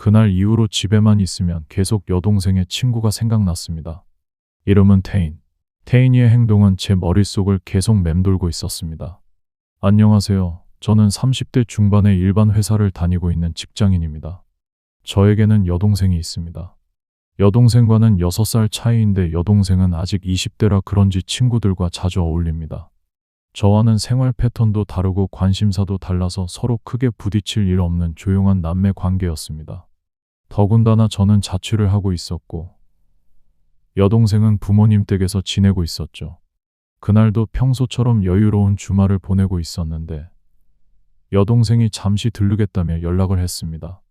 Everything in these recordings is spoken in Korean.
그날 이후로 집에만 있으면 계속 여동생의 친구가 생각났습니다. 이름은 태인. 태인이의 행동은 제 머릿속을 계속 맴돌고 있었습니다. 안녕하세요. 저는 30대 중반의 일반 회사를 다니고 있는 직장인입니다. 저에게는 여동생이 있습니다. 여동생과는 6살 차이인데 여동생은 아직 20대라 그런지 친구들과 자주 어울립니다. 저와는 생활 패턴도 다르고 관심사도 달라서 서로 크게 부딪힐 일 없는 조용한 남매 관계였습니다. 더군다나 저는 자취를 하고 있었고 여동생은 부모님 댁에서 지내고 있었죠. 그날도 평소처럼 여유로운 주말을 보내고 있었는데 여동생이 잠시 들르겠다며 연락을 했습니다.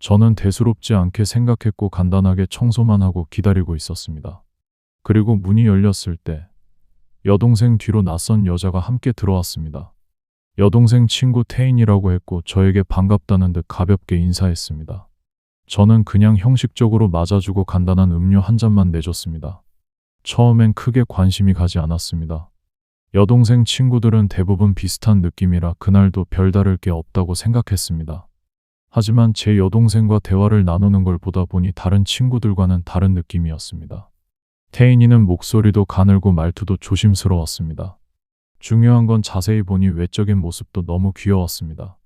저는 대수롭지 않게 생각했고 간단하게 청소만 하고 기다리고 있었습니다. 그리고 문이 열렸을 때 여동생 뒤로 낯선 여자가 함께 들어왔습니다. 여동생 친구 태인이라고 했고 저에게 반갑다는 듯 가볍게 인사했습니다. 저는 그냥 형식적으로 맞아주고 간단한 음료 한 잔만 내줬습니다. 처음엔 크게 관심이 가지 않았습니다. 여동생 친구들은 대부분 비슷한 느낌이라 그날도 별다를 게 없다고 생각했습니다. 하지만 제 여동생과 대화를 나누는 걸 보다 보니 다른 친구들과는 다른 느낌이었습니다. 태인이는 목소리도 가늘고 말투도 조심스러웠습니다. 중요한 건 자세히 보니 외적인 모습도 너무 귀여웠습니다.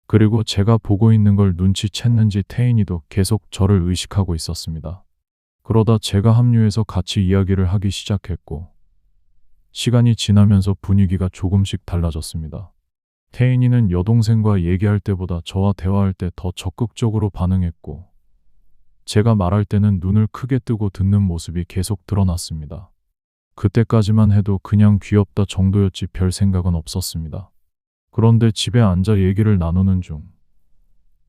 그리고 제가 보고 있는 걸 눈치챘는지 태인이도 계속 저를 의식하고 있었습니다. 그러다 제가 합류해서 같이 이야기를 하기 시작했고 시간이 지나면서 분위기가 조금씩 달라졌습니다. 태인이는 여동생과 얘기할 때보다 저와 대화할 때 더 적극적으로 반응했고 제가 말할 때는 눈을 크게 뜨고 듣는 모습이 계속 드러났습니다. 그때까지만 해도 그냥 귀엽다 정도였지 별 생각은 없었습니다. 그런데 집에 앉아 얘기를 나누는 중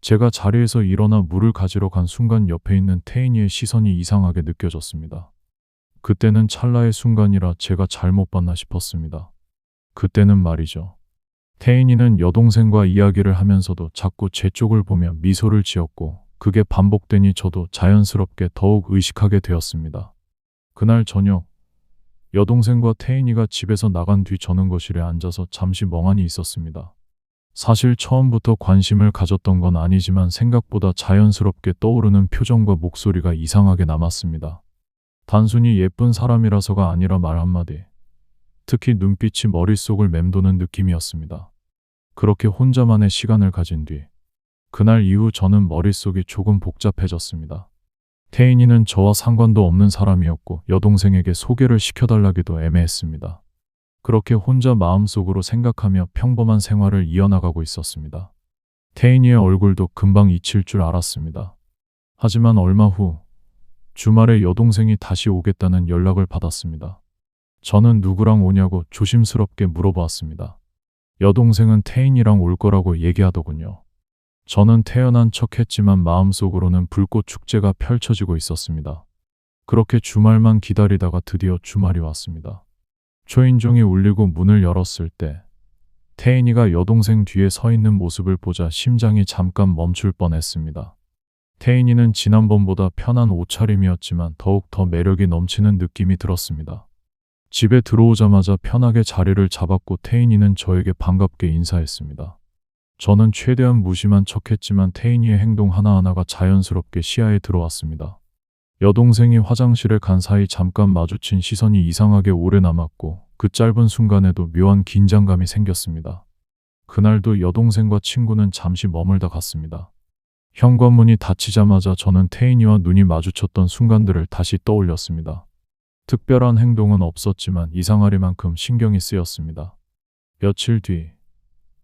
제가 자리에서 일어나 물을 가지러 간 순간 옆에 있는 태인이의 시선이 이상하게 느껴졌습니다. 그때는 찰나의 순간이라 제가 잘못 봤나 싶었습니다. 그때는 말이죠. 태인이는 여동생과 이야기를 하면서도 자꾸 제 쪽을 보며 미소를 지었고 그게 반복되니 저도 자연스럽게 더욱 의식하게 되었습니다. 그날 저녁 여동생과 태인이가 집에서 나간 뒤 저는 거실에 앉아서 잠시 멍하니 있었습니다. 사실 처음부터 관심을 가졌던 건 아니지만 생각보다 자연스럽게 떠오르는 표정과 목소리가 이상하게 남았습니다. 단순히 예쁜 사람이라서가 아니라 말 한마디, 특히 눈빛이 머릿속을 맴도는 느낌이었습니다. 그렇게 혼자만의 시간을 가진 뒤 그날 이후 저는 머릿속이 조금 복잡해졌습니다. 태인이는 저와 상관도 없는 사람이었고 여동생에게 소개를 시켜달라기도 애매했습니다. 그렇게 혼자 마음속으로 생각하며 평범한 생활을 이어나가고 있었습니다. 태인이의 얼굴도 금방 잊힐 줄 알았습니다. 하지만 얼마 후 주말에 여동생이 다시 오겠다는 연락을 받았습니다. 저는 누구랑 오냐고 조심스럽게 물어보았습니다. 여동생은 태인이랑 올 거라고 얘기하더군요. 저는 태연한 척했지만 마음속으로는 불꽃 축제가 펼쳐지고 있었습니다. 그렇게 주말만 기다리다가 드디어 주말이 왔습니다. 초인종이 울리고 문을 열었을 때 태인이가 여동생 뒤에 서 있는 모습을 보자 심장이 잠깐 멈출 뻔했습니다. 태인이는 지난번보다 편한 옷차림이었지만 더욱 더 매력이 넘치는 느낌이 들었습니다. 집에 들어오자마자 편하게 자리를 잡았고 태인이는 저에게 반갑게 인사했습니다. 저는 최대한 무심한 척했지만 태인이의 행동 하나하나가 자연스럽게 시야에 들어왔습니다. 여동생이 화장실에 간 사이 잠깐 마주친 시선이 이상하게 오래 남았고 그 짧은 순간에도 묘한 긴장감이 생겼습니다. 그날도 여동생과 친구는 잠시 머물다 갔습니다. 현관문이 닫히자마자 저는 태인이와 눈이 마주쳤던 순간들을 다시 떠올렸습니다. 특별한 행동은 없었지만 이상하리만큼 신경이 쓰였습니다. 며칠 뒤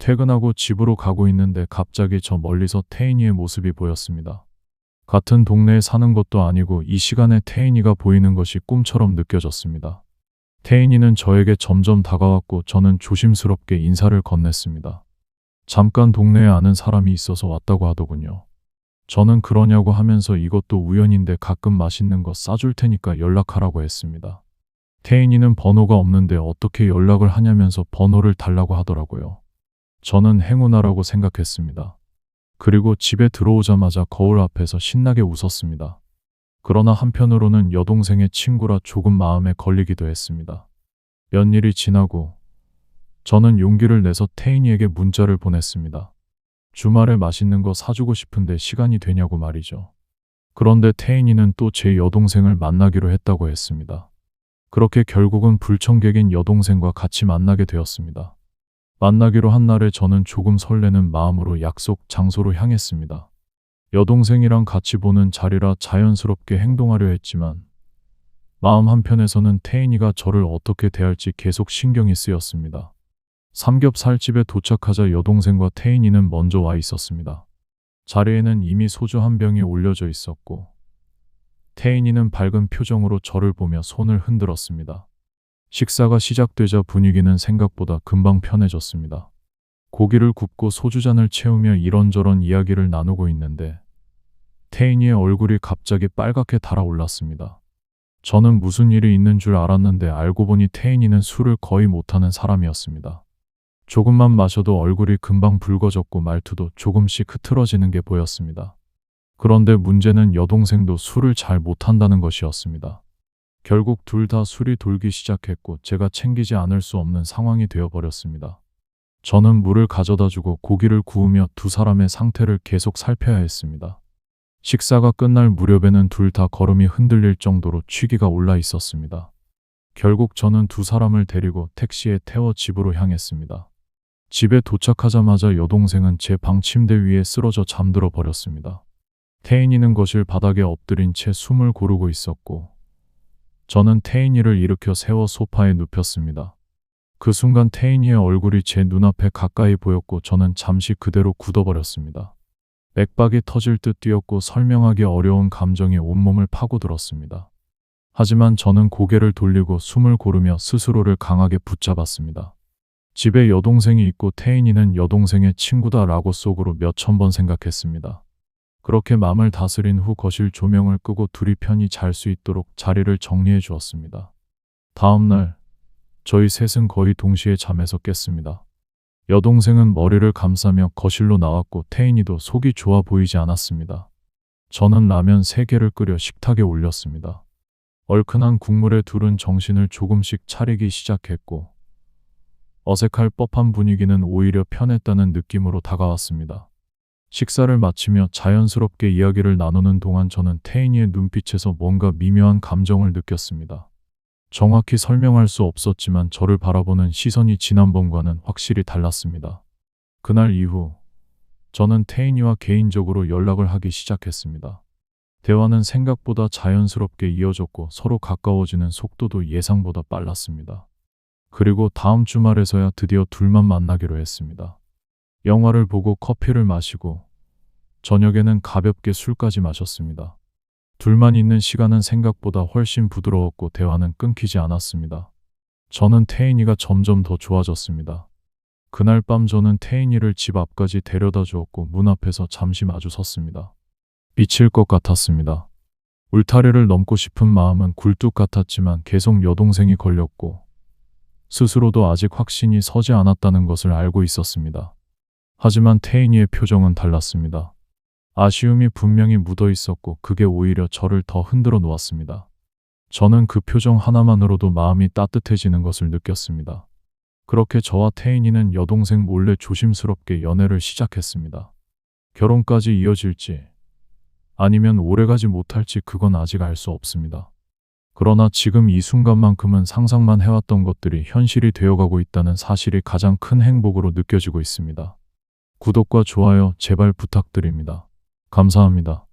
퇴근하고 집으로 가고 있는데 갑자기 저 멀리서 태인이의 모습이 보였습니다. 같은 동네에 사는 것도 아니고 이 시간에 태인이가 보이는 것이 꿈처럼 느껴졌습니다. 태인이는 저에게 점점 다가왔고 저는 조심스럽게 인사를 건넸습니다. 잠깐 동네에 아는 사람이 있어서 왔다고 하더군요. 저는 그러냐고 하면서 이것도 우연인데 가끔 맛있는 거 싸줄 테니까 연락하라고 했습니다. 태인이는 번호가 없는데 어떻게 연락을 하냐면서 번호를 달라고 하더라고요. 저는 행운아라고 생각했습니다. 그리고 집에 들어오자마자 거울 앞에서 신나게 웃었습니다. 그러나 한편으로는 여동생의 친구라 조금 마음에 걸리기도 했습니다. 몇 일이 지나고 저는 용기를 내서 태인이에게 문자를 보냈습니다. 주말에 맛있는 거 사주고 싶은데 시간이 되냐고 말이죠. 그런데 태인이는 또 제 여동생을 만나기로 했다고 했습니다. 그렇게 결국은 불청객인 여동생과 같이 만나게 되었습니다. 만나기로 한 날에 저는 조금 설레는 마음으로 약속 장소로 향했습니다. 여동생이랑 같이 보는 자리라 자연스럽게 행동하려 했지만 마음 한편에서는 태인이가 저를 어떻게 대할지 계속 신경이 쓰였습니다. 삼겹살집에 도착하자 여동생과 태인이는 먼저 와 있었습니다. 자리에는 이미 소주 한 병이 올려져 있었고 태인이는 밝은 표정으로 저를 보며 손을 흔들었습니다. 식사가 시작되자 분위기는 생각보다 금방 편해졌습니다. 고기를 굽고 소주잔을 채우며 이런저런 이야기를 나누고 있는데 태인이의 얼굴이 갑자기 빨갛게 달아올랐습니다. 저는 무슨 일이 있는 줄 알았는데 알고 보니 태인이는 술을 거의 못하는 사람이었습니다. 조금만 마셔도 얼굴이 금방 붉어졌고 말투도 조금씩 흐트러지는 게 보였습니다. 그런데 문제는 여동생도 술을 잘 못한다는 것이었습니다. 결국 둘 다 술이 돌기 시작했고 제가 챙기지 않을 수 없는 상황이 되어버렸습니다. 저는 물을 가져다 주고 고기를 구우며 두 사람의 상태를 계속 살펴야 했습니다. 식사가 끝날 무렵에는 둘 다 걸음이 흔들릴 정도로 취기가 올라 있었습니다. 결국 저는 두 사람을 데리고 택시에 태워 집으로 향했습니다. 집에 도착하자마자 여동생은 제 방 침대 위에 쓰러져 잠들어 버렸습니다. 태인이는 거실 바닥에 엎드린 채 숨을 고르고 있었고 저는 태인이를 일으켜 세워 소파에 눕혔습니다. 그 순간 태인이의 얼굴이 제 눈앞에 가까이 보였고 저는 잠시 그대로 굳어버렸습니다. 맥박이 터질 듯 뛰었고 설명하기 어려운 감정이 온몸을 파고들었습니다. 하지만 저는 고개를 돌리고 숨을 고르며 스스로를 강하게 붙잡았습니다. 집에 여동생이 있고 태인이는 여동생의 친구다라고 속으로 몇천 번 생각했습니다. 그렇게 마음을 다스린 후 거실 조명을 끄고 둘이 편히 잘 수 있도록 자리를 정리해 주었습니다. 다음 날 저희 셋은 거의 동시에 잠에서 깼습니다. 여동생은 머리를 감싸며 거실로 나왔고 태인이도 속이 좋아 보이지 않았습니다. 저는 라면 3개를 끓여 식탁에 올렸습니다. 얼큰한 국물에 둘은 정신을 조금씩 차리기 시작했고 어색할 법한 분위기는 오히려 편했다는 느낌으로 다가왔습니다. 식사를 마치며 자연스럽게 이야기를 나누는 동안 저는 태인이의 눈빛에서 뭔가 미묘한 감정을 느꼈습니다. 정확히 설명할 수 없었지만 저를 바라보는 시선이 지난번과는 확실히 달랐습니다. 그날 이후 저는 태인이와 개인적으로 연락을 하기 시작했습니다. 대화는 생각보다 자연스럽게 이어졌고 서로 가까워지는 속도도 예상보다 빨랐습니다. 그리고 다음 주말에서야 드디어 둘만 만나기로 했습니다. 영화를 보고 커피를 마시고 저녁에는 가볍게 술까지 마셨습니다. 둘만 있는 시간은 생각보다 훨씬 부드러웠고 대화는 끊기지 않았습니다. 저는 태인이가 점점 더 좋아졌습니다. 그날 밤 저는 태인이를 집 앞까지 데려다 주었고 문 앞에서 잠시 마주 섰습니다. 미칠 것 같았습니다. 울타리를 넘고 싶은 마음은 굴뚝 같았지만 계속 여동생이 걸렸고 스스로도 아직 확신이 서지 않았다는 것을 알고 있었습니다. 하지만 태인이의 표정은 달랐습니다. 아쉬움이 분명히 묻어 있었고 그게 오히려 저를 더 흔들어 놓았습니다. 저는 그 표정 하나만으로도 마음이 따뜻해지는 것을 느꼈습니다. 그렇게 저와 태인이는 여동생 몰래 조심스럽게 연애를 시작했습니다. 결혼까지 이어질지 아니면 오래가지 못할지 그건 아직 알 수 없습니다. 그러나 지금 이 순간만큼은 상상만 해왔던 것들이 현실이 되어가고 있다는 사실이 가장 큰 행복으로 느껴지고 있습니다. 구독과 좋아요 제발 부탁드립니다. 감사합니다.